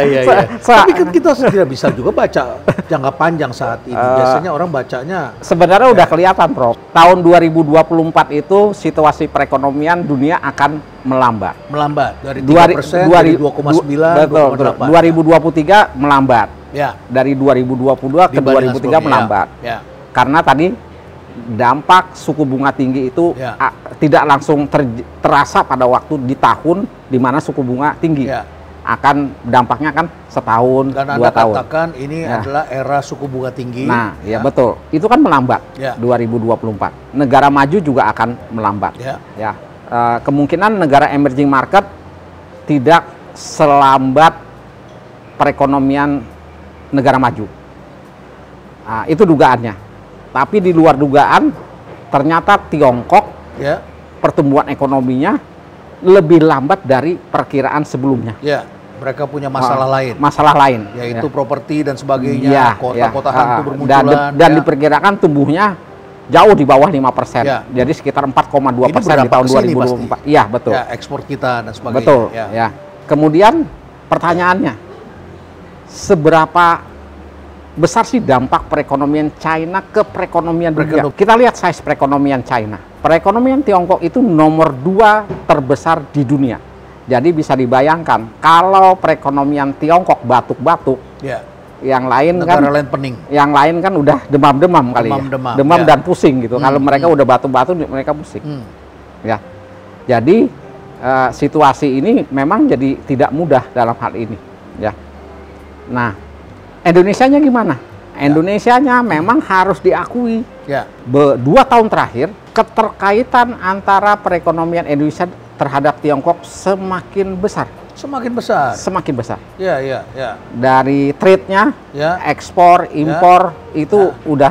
Tapi kan kita tidak bisa juga baca jangka panjang saat ini. Biasanya orang bacanya Sebenarnya udah kelihatan, Prof. Tahun 2024 itu situasi perekonomian dunia akan melambat. dari 3% dari 2,9 betul. 2023 melambat. Ya. Dari 2022 ke Dibandingkan 2023 sebelumnya, melambat. Ya. Karena tadi dampak suku bunga tinggi itu Ya. tidak langsung terasa pada waktu di tahun di mana suku bunga tinggi. Ya. Akan dampaknya kan setahun, Dan 2 Anda tahun. katakan ini Ya. adalah era suku bunga tinggi. Nah, ya betul. Itu kan melambat. Ya. 2024. Negara maju juga akan melambat. Ya. Kemungkinan negara emerging market tidak selambat perekonomian negara maju. Itu dugaannya. Tapi di luar dugaan, ternyata Tiongkok Ya. pertumbuhan ekonominya lebih lambat dari perkiraan sebelumnya. Ya. mereka punya masalah lain. Masalah lain. Yaitu ya. properti dan sebagainya, Ya, kota-kota ya. hantu bermunculan. Dan diperkirakan tumbuhnya jauh di bawah 5%. Ya. Jadi sekitar 4,2% di berdampak tahun ke sini 2024. Iya, betul. Ya, ekspor kita dan sebagainya. Betul. Ya. Kemudian pertanyaannya, seberapa besar sih dampak perekonomian China ke perekonomian dunia? Kita lihat size perekonomian China. Perekonomian Tiongkok itu nomor 2 terbesar di dunia. Jadi bisa dibayangkan kalau perekonomian Tiongkok batuk-batuk, Ya. yang lain Negara kan lain pening. yang lain kan udah demam-demam kali Demam-demam, ya. dan pusing gitu. Kalau mereka udah batuk-batuk, mereka pusing. Ya. Jadi situasi ini memang jadi tidak mudah dalam hal ini. Ya. Nah, Indonesianya gimana? Indonesianya memang harus diakui. Ya. 2 tahun terakhir keterkaitan antara perekonomian Indonesia terhadap Tiongkok semakin besar. Semakin besar. Semakin besar. Ya, ya, ya. Dari trade-nya, Ya. ekspor, impor itu udah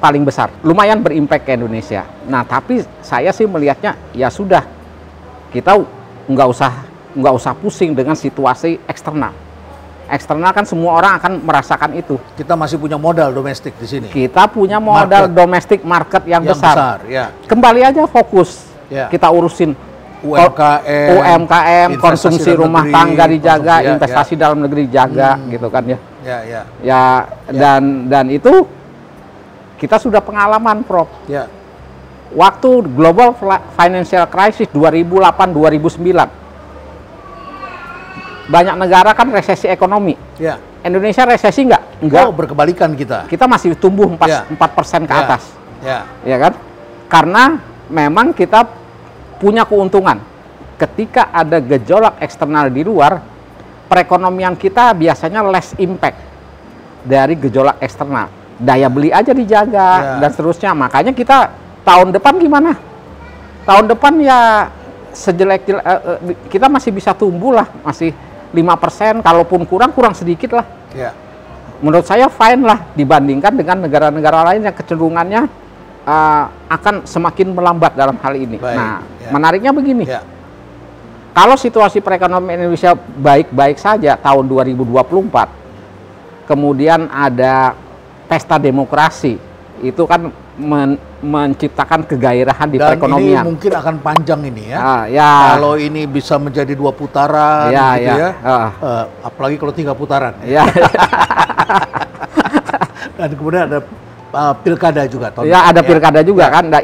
paling besar. Lumayan berimpact ke Indonesia. Nah, tapi saya sih melihatnya ya sudah, kita nggak usah pusing dengan situasi eksternal. Eksternal kan semua orang akan merasakan itu. Kita masih punya modal domestik di sini. Kita punya modal domestik market yang besar. Ya. Kembali aja fokus. Ya. Kita urusin UMKM, konsumsi dalam rumah negeri, tangga dijaga, konsumsi, investasi dalam negeri dijaga, gitu kan ya. Ya. Ya, dan itu kita sudah pengalaman, Prof. Ya. Waktu global financial crisis 2008-2009. Banyak negara kan resesi ekonomi. Ya. Indonesia resesi nggak? Enggak. Oh, berkebalikan kita. Kita masih tumbuh 4% ke atas. Ya. Ya kan? Karena memang kita punya keuntungan. Ketika ada gejolak eksternal di luar, perekonomian kita biasanya less impact dari gejolak eksternal. Daya beli aja dijaga dan seterusnya. Makanya kita tahun depan gimana? Tahun depan ya sejelek-jelek kita masih bisa tumbuh lah, masih 5%, kalaupun kurang sedikit lah. Ya. Menurut saya fine lah dibandingkan dengan negara-negara lain yang kecenderungannya akan semakin melambat dalam hal ini. Baik, Nah, ya. menariknya begini. Ya. Kalau situasi perekonomian Indonesia baik-baik saja tahun 2024, kemudian ada pesta demokrasi, itu kan menciptakan kegairahan di Dan perekonomian. ini mungkin akan panjang ini ya. Ya. Kalau ini bisa menjadi 2 putaran Ya, gitu ya. ya. Apalagi kalau 3 putaran. Ya, Dan kemudian ada pilkada juga tahun ya depan, ada pilkada juga Ya. kan. Nah,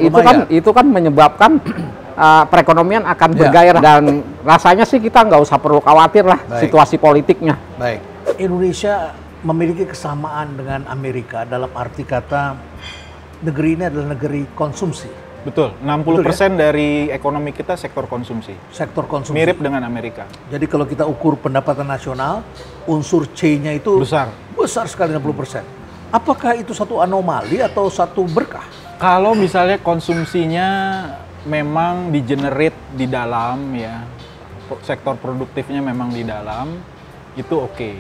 itu kan menyebabkan perekonomian akan bergairah dan rasanya sih kita nggak usah perlu khawatir lah situasi politiknya. Baik. Indonesia memiliki kesamaan dengan Amerika dalam arti kata negeri ini adalah negeri konsumsi. Betul, 60% dari ekonomi kita sektor konsumsi. Sektor konsumsi. Mirip dengan Amerika. Jadi kalau kita ukur pendapatan nasional, unsur C-nya itu Besar. Besar sekali 60%. Apakah itu satu anomali atau satu berkah? Kalau misalnya konsumsinya memang di-generate di dalam ya, sektor produktifnya memang di dalam, itu oke.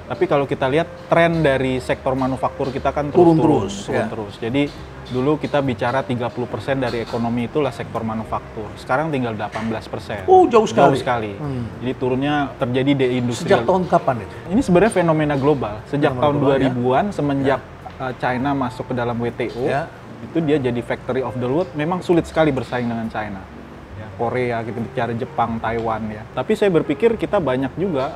Tapi kalau kita lihat tren dari sektor manufaktur kita kan turun terus. Jadi dulu kita bicara 30% dari ekonomi itulah sektor manufaktur. Sekarang tinggal 18%. Oh, jauh sekali. Jauh sekali. Jadi turunnya terjadi deindustrialisasi. Sejak tahun kapan itu? Ini sebenarnya fenomena global. Sejak Fenomena tahun global, 2000-an semenjak China masuk ke dalam WTO, itu dia jadi factory of the world. Memang sulit sekali bersaing dengan China. Korea, kita bicara Jepang, Taiwan ya. Tapi saya berpikir kita banyak juga,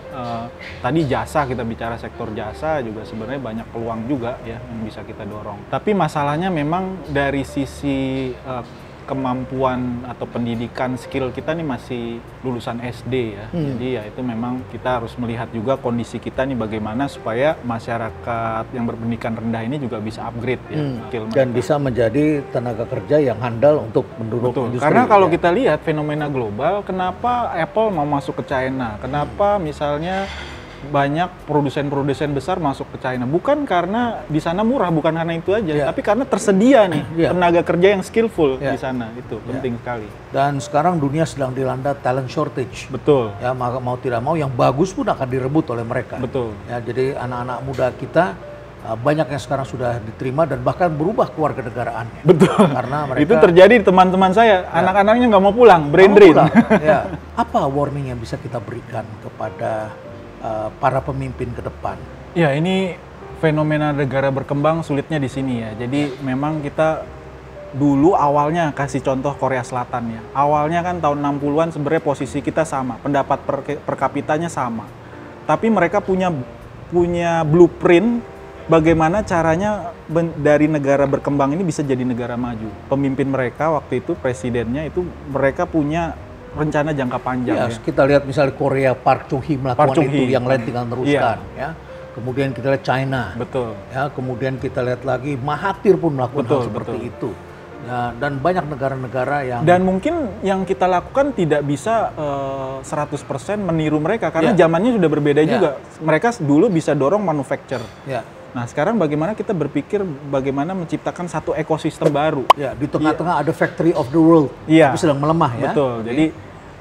tadi jasa, kita bicara sektor jasa juga sebenarnya banyak peluang juga ya yang bisa kita dorong. Tapi masalahnya memang dari sisi kemampuan atau pendidikan, skill kita nih masih lulusan SD ya. Jadi ya itu memang kita harus melihat juga kondisi kita nih bagaimana supaya masyarakat yang berpendidikan rendah ini juga bisa upgrade ya skill mereka. Dan bisa menjadi tenaga kerja yang handal untuk mendorong industri. Karena kalau kita lihat fenomena global, kenapa Apple mau masuk ke China? Kenapa misalnya banyak produsen-produsen besar masuk ke China? Bukan karena di sana murah, bukan karena itu aja, tapi karena tersedia nih tenaga kerja yang skillful di sana. Itu penting sekali. Dan sekarang dunia sedang dilanda talent shortage. Betul. Ya, mau tidak mau yang bagus pun akan direbut oleh mereka. Betul. Ya, jadi anak-anak muda kita banyak yang sekarang sudah diterima dan bahkan berubah kewarganegaraannya. Betul. Karena mereka itu terjadi di teman-teman saya, anak-anaknya nggak mau pulang, brain drain. Ya. Apa warning yang bisa kita berikan kepada para pemimpin ke depan? Ya, ini fenomena negara berkembang sulitnya di sini ya. Jadi memang kita dulu awalnya kasih contoh Korea Selatan ya. Awalnya kan tahun 60-an sebenarnya posisi kita sama, pendapat per kapitanya sama. Tapi mereka punya blueprint bagaimana caranya dari negara berkembang ini bisa jadi negara maju. Pemimpin mereka waktu itu, presidennya itu mereka punya rencana jangka panjang. Ya, kita lihat misalnya Korea, Park Chung-hee melakukan itu, yang lain tinggal teruskan. Ya. Kemudian kita lihat China. Betul. Ya, kemudian kita lihat lagi Mahathir pun melakukan hal seperti itu. Ya, dan banyak negara-negara yang... Dan mungkin yang kita lakukan tidak bisa 100% meniru mereka, karena zamannya sudah berbeda juga. Mereka dulu bisa dorong manufacture. Ya. Nah, sekarang bagaimana kita berpikir bagaimana menciptakan satu ekosistem baru. Ya, di tengah-tengah ada factory of the world, tapi sedang melemah ya. Betul, jadi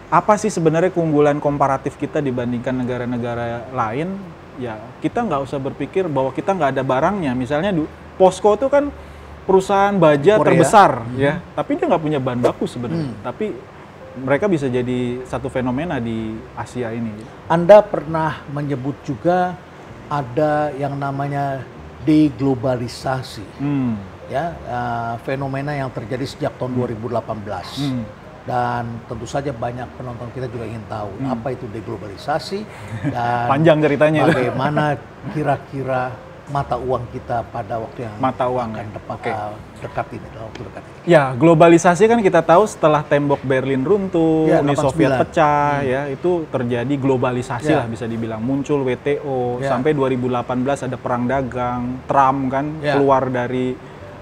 apa sih sebenarnya keunggulan komparatif kita dibandingkan negara-negara lain? Ya, kita nggak usah berpikir bahwa kita nggak ada barangnya. Misalnya POSCO itu kan perusahaan baja terbesar, ya, tapi dia nggak punya bahan baku sebenarnya. Tapi mereka bisa jadi satu fenomena di Asia ini. Anda pernah menyebut juga ada yang namanya deglobalisasi, ya, fenomena yang terjadi sejak tahun 2018. Dan tentu saja banyak penonton kita juga ingin tahu apa itu deglobalisasi dan panjang ceritanya bagaimana kira-kira mata uang kita pada waktu yang dekat ini, dalam waktu dekat ini. Ya, globalisasi kan kita tahu setelah tembok Berlin runtuh, Uni Soviet pecah, ya itu terjadi globalisasi lah bisa dibilang. Muncul WTO, sampai 2018 ada perang dagang, Trump kan keluar dari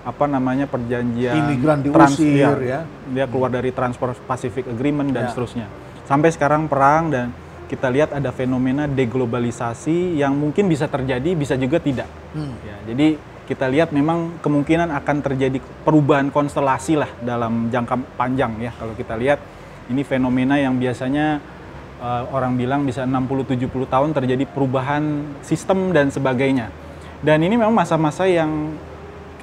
perjanjian imigran diusir, dia keluar dari Trans-Pacific Agreement dan seterusnya. Sampai sekarang perang, dan kita lihat ada fenomena deglobalisasi yang mungkin bisa terjadi, bisa juga tidak. Ya, jadi kita lihat memang kemungkinan akan terjadi perubahan konstelasi lah dalam jangka panjang ya. Kalau kita lihat ini fenomena yang biasanya orang bilang bisa 60-70 tahun terjadi perubahan sistem dan sebagainya. Dan ini memang masa-masa yang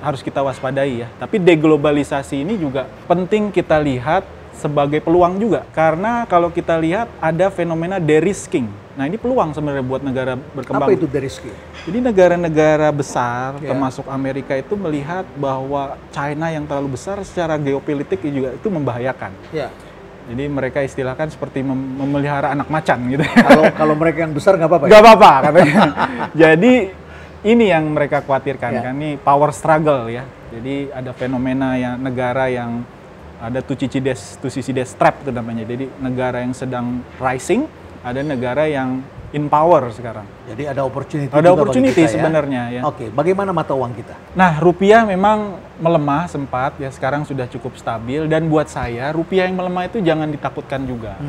harus kita waspadai ya. Tapi deglobalisasi ini juga penting kita lihat sebagai peluang juga. Karena kalau kita lihat ada fenomena de-risking. Nah, ini peluang sebenarnya buat negara berkembang. Apa itu de-risking? Jadi negara-negara besar, termasuk Amerika itu melihat bahwa China yang terlalu besar secara geopolitik juga itu membahayakan. Jadi mereka istilahkan seperti memelihara anak macan gitu. Kalau mereka yang besar nggak apa-apa? Nggak apa-apa katanya. Jadi ini yang mereka khawatirkan kan, ini power struggle ya. Jadi ada fenomena yang negara yang ada two sisi trap itu namanya. Jadi negara yang sedang rising, ada negara yang in power sekarang. Jadi ada opportunity. Ada opportunity sebenarnya ya. Oke, bagaimana mata uang kita? Nah, rupiah memang melemah sempat ya, sekarang sudah cukup stabil, dan buat saya rupiah yang melemah itu jangan ditakutkan juga.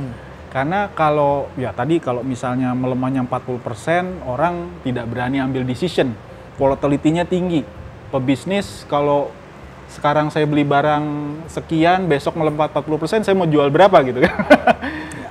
Karena kalau misalnya melemahnya 40%, orang tidak berani ambil decision. Volatility-nya tinggi. Pebisnis kalau sekarang saya beli barang sekian, besok melemah 40%, saya mau jual berapa gitu kan.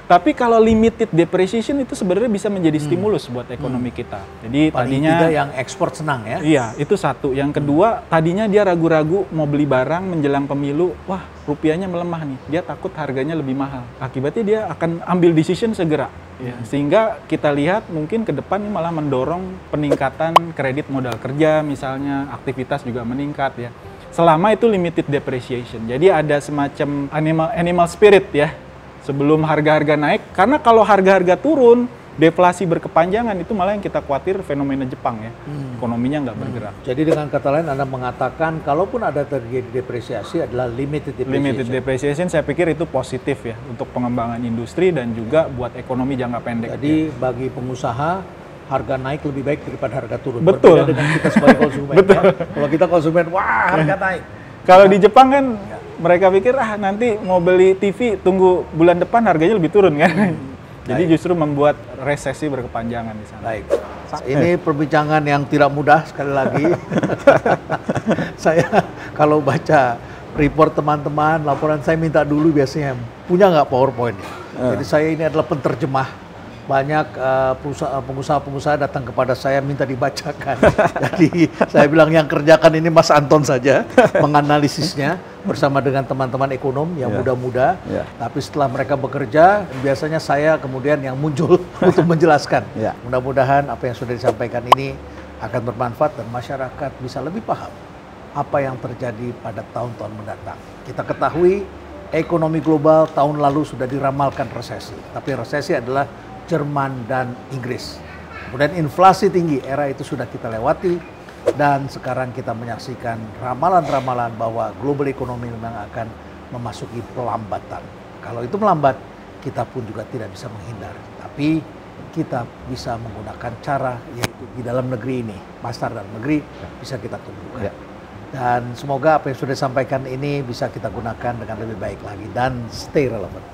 Tapi kalau limited depreciation itu sebenarnya bisa menjadi stimulus buat ekonomi kita. Jadi paling tadinya tidak yang ekspor senang ya. Iya, itu satu. Yang kedua, tadinya dia ragu-ragu mau beli barang menjelang pemilu, wah rupiahnya melemah nih. Dia takut harganya lebih mahal. Akibatnya dia akan ambil decision segera. Ya, sehingga kita lihat mungkin ke depan ini malah mendorong peningkatan kredit modal kerja misalnya, aktivitas juga meningkat ya. Selama itu limited depreciation. Jadi ada semacam animal spirit ya. Sebelum harga-harga naik, karena kalau harga-harga turun, deflasi berkepanjangan, itu malah yang kita khawatir fenomena Jepang ya, ekonominya nggak bergerak. Jadi dengan kata lain Anda mengatakan, kalaupun ada terjadi depresiasi adalah limited depreciation. Limited depreciation saya pikir itu positif ya, untuk pengembangan industri dan juga buat ekonomi jangka pendek. Jadi bagi pengusaha, harga naik lebih baik daripada harga turun. Betul. Berbeda dengan kita sebagai konsumen. Betul. Ya. Kalau kita konsumen, wah harga naik. Kalau di Jepang kan mereka pikir nanti mau beli TV tunggu bulan depan harganya lebih turun kan. Jadi justru membuat resesi berkepanjangan di sana. Baik. Ini perbincangan yang tidak mudah sekali lagi. Saya kalau baca report teman-teman, laporan saya minta dulu biasanya punya nggak PowerPoint. Jadi saya ini adalah penterjemah banyak pengusaha-pengusaha datang kepada saya minta dibacakan. Jadi saya bilang yang kerjakan ini Mas Anton saja menganalisisnya bersama dengan teman-teman ekonom yang muda-muda. Tapi setelah mereka bekerja, biasanya saya kemudian yang muncul untuk menjelaskan. Mudah-mudahan apa yang sudah disampaikan ini akan bermanfaat dan masyarakat bisa lebih paham apa yang terjadi pada tahun-tahun mendatang. Kita ketahui ekonomi global tahun lalu sudah diramalkan resesi, tapi resesi adalah Jerman dan Inggris. Kemudian inflasi tinggi, era itu sudah kita lewati, dan sekarang kita menyaksikan ramalan-ramalan bahwa global economy memang akan memasuki pelambatan. Kalau itu melambat, kita pun juga tidak bisa menghindar. Tapi kita bisa menggunakan cara, yaitu di dalam negeri ini, pasar dalam negeri bisa kita tumbuhkan. Dan semoga apa yang sudah disampaikan ini bisa kita gunakan dengan lebih baik lagi dan stay relevant.